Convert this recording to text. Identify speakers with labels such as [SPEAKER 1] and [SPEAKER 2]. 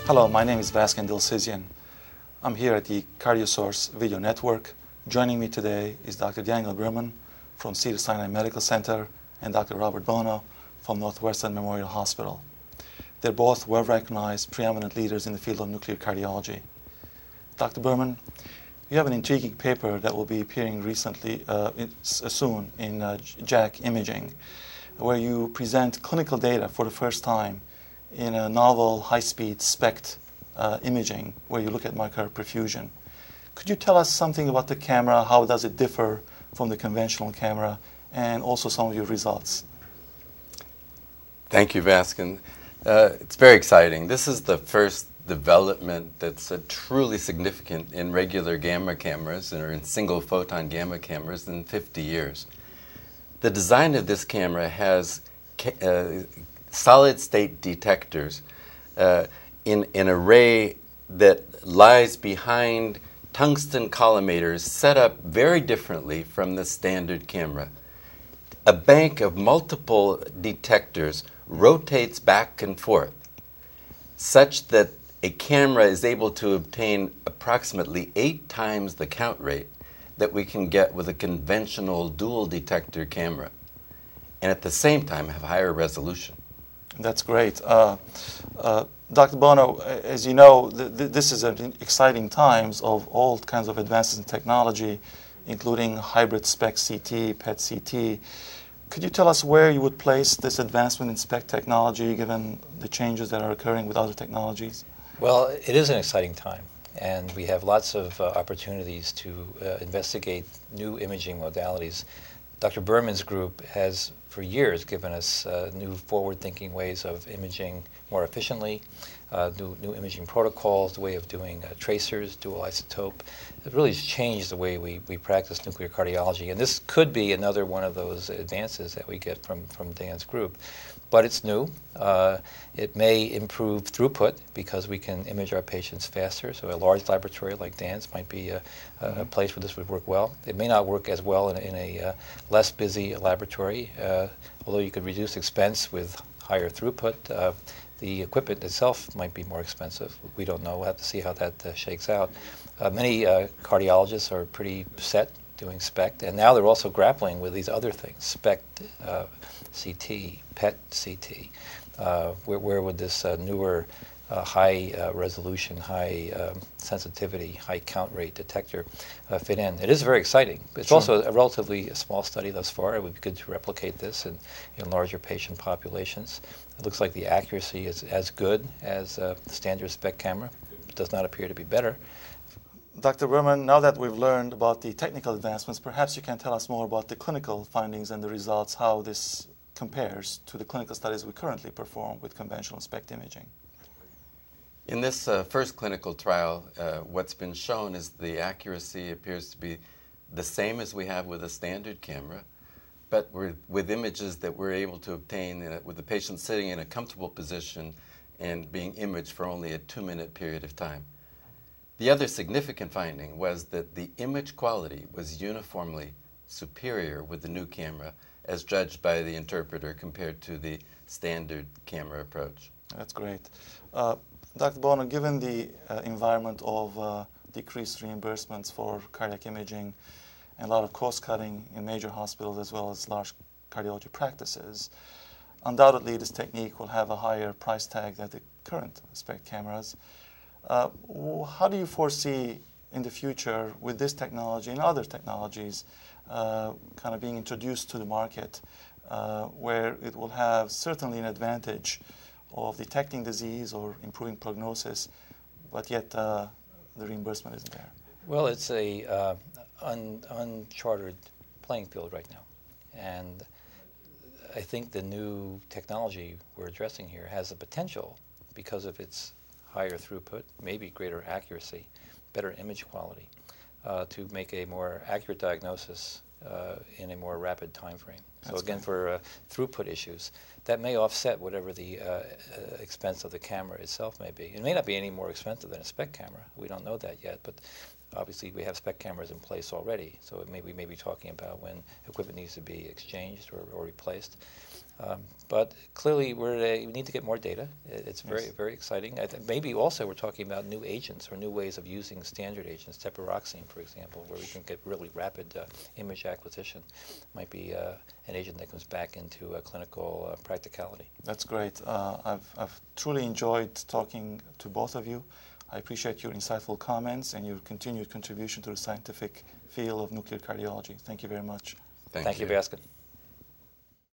[SPEAKER 1] Hello, my name is Vaskin Dilsizian. I'm here at the CardioSource Video Network. Joining me today is Dr. Daniel Berman from Cedars-Sinai Medical Center and Dr. Robert Bono from Northwestern Memorial Hospital. They're both well-recognized, preeminent leaders in the field of nuclear cardiology. Dr. Berman, you have an intriguing paper that will be appearing soon in JACC Imaging, where you present clinical data for the first time in a novel high-speed SPECT imaging, where you look at myocardial perfusion. Could you tell us something about the camera? How does it differ from the conventional camera, and also some of your results?
[SPEAKER 2] Thank you, Vaskin. It's very exciting. This is the first development that's truly significant in regular gamma cameras or in single photon gamma cameras in 50 years. The design of this camera has solid-state detectors in an array that lies behind tungsten collimators set up very differently from the standard camera. A bank of multiple detectors rotates back and forth such that a camera is able to obtain approximately 8 times the count rate that we can get with a conventional dual detector camera, and at the same time have higher resolution.
[SPEAKER 1] That's great. Dr. Bono, as you know, this is an exciting times of all kinds of advances in technology, including hybrid SPECT CT, PET CT. Could you tell us where you would place this advancement in SPECT technology, given the changes that are occurring with other technologies?
[SPEAKER 3] Well, it is an exciting time, and we have lots of opportunities to investigate new imaging modalities. Dr. Berman's group has, for years, given us new forward-thinking ways of imaging more efficiently, new imaging protocols, the way of doing tracers, dual isotope. It really has changed the way we practice nuclear cardiology, and this could be another one of those advances that we get from Dan's group. But it's new. It may improve throughput because we can image our patients faster. So a large laboratory like Dan's might be a place where this would work well. It may not work as well in a less busy laboratory, although you could reduce expense with higher throughput. The equipment itself might be more expensive. We don't know. We'll have to see how that shakes out. Many cardiologists are pretty set doing SPECT, and now they're also grappling with these other things, SPECT, CT, PET CT. Where would this newer high resolution, high sensitivity, high count rate detector fit in? It is very exciting. It's also a relatively small study thus far. It would be good to replicate this in larger patient populations. It looks like the accuracy is as good as the standard SPECT camera. It does not appear to be better.
[SPEAKER 1] Dr. Berman, now that we've learned about the technical advancements, perhaps you can tell us more about the clinical findings and the results, how this compares to the clinical studies we currently perform with conventional SPECT imaging.
[SPEAKER 2] In this first clinical trial, what's been shown is the accuracy appears to be the same as we have with a standard camera, but with images that we're able to obtain with the patient sitting in a comfortable position and being imaged for only a 2-minute period of time. The other significant finding was that the image quality was uniformly superior with the new camera as judged by the interpreter compared to the standard camera approach.
[SPEAKER 1] That's great. Dr. Bono, given the environment of decreased reimbursements for cardiac imaging and a lot of cost cutting in major hospitals as well as large cardiology practices, undoubtedly this technique will have a higher price tag than the current SPECT cameras. How do you foresee in the future with this technology and other technologies kind of being introduced to the market where it will have certainly an advantage of detecting disease or improving prognosis, but yet the reimbursement isn't there?
[SPEAKER 3] Well, it's a uncharted playing field right now, and I think the new technology we're addressing here has the potential, because of its higher throughput, maybe greater accuracy, better image quality, to make a more accurate diagnosis in a more rapid time frame. So again, for throughput issues, that may offset whatever the expense of the camera itself may be. It may not be any more expensive than a SPECT camera. We don't know that yet, but Obviously, we have SPECT cameras in place already, so we may be talking about when equipment needs to be exchanged or replaced. But clearly, we need to get more data. It's very, very exciting. Maybe also we're talking about new agents or new ways of using standard agents, teproxine, for example, where we can get really rapid image acquisition. Might be an agent that comes back into clinical practicality.
[SPEAKER 1] That's great. I've truly enjoyed talking to both of you. I appreciate your insightful comments and your continued contribution to the scientific field of nuclear cardiology. Thank you very much.
[SPEAKER 3] Thank you for asking.